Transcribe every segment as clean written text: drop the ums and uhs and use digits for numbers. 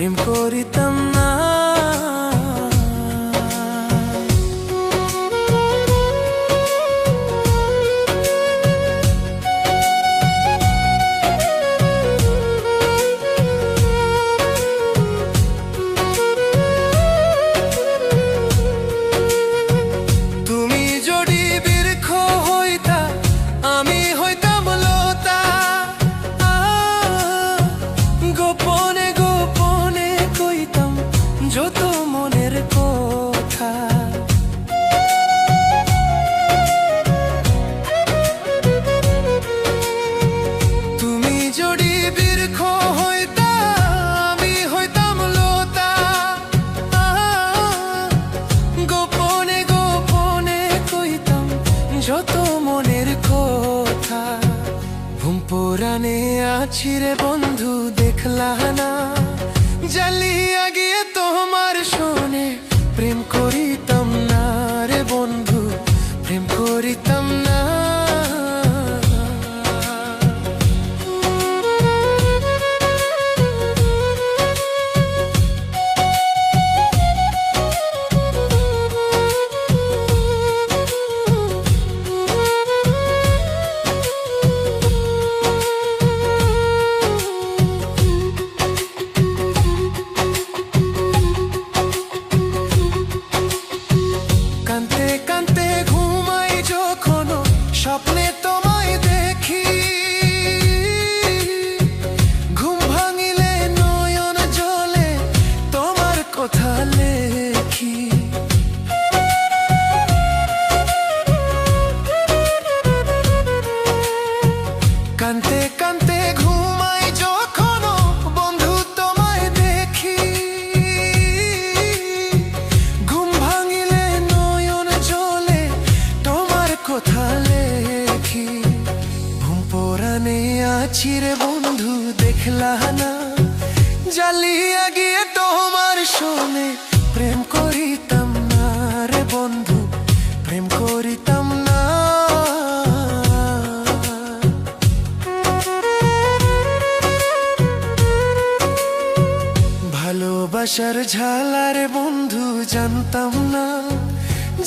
প্রেম করিতাম না। তুমি যদি বৃক্ষ হইতা, আমি হইতাম লতা। গোপনে গোপনে কইতাম যত মনের কথা। তুমি যদি বৃক্ষ হইতা, আমি হইতাম লতা। গোপনে গোপনে কইতাম যত মনের কথা। ঘুম পোড়ানে আছি রে বন্ধু, দেখলা না জ্বালিয়া গিয়ে তোমার শোনে। প্রেম করিতাম না রে বন্ধু, প্রেম করিতাম না। কানতে কানতে ঘুমাই যখন, স্বপ্নে তোমায় দেখি। ঘুম ভাঙিলে নয়ন জলে তোমার কথা লেখি। কানতে কানতে ঘুমাই যখন বন্ধু তোমায় দেখি। ঘুম ভাঙিলে নয়ন জলে তোমার কথা লেখি। ঘুম পোড়ানে আছি রে বন্ধু, দেখলা না জ্বালিয়া গিয়ে তোমার শোনে। প্রেম করিতাম না রে বন্ধু, প্রেম করিতাম না। ভালোবাসার ঝালার বন্ধু জানতাম না,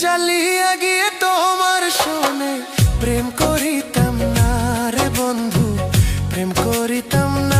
জ্বালিয়া গিয়ে তোমার শোনে। প্রেম করিতাম না রে বন্ধু, প্রেম করিতাম না।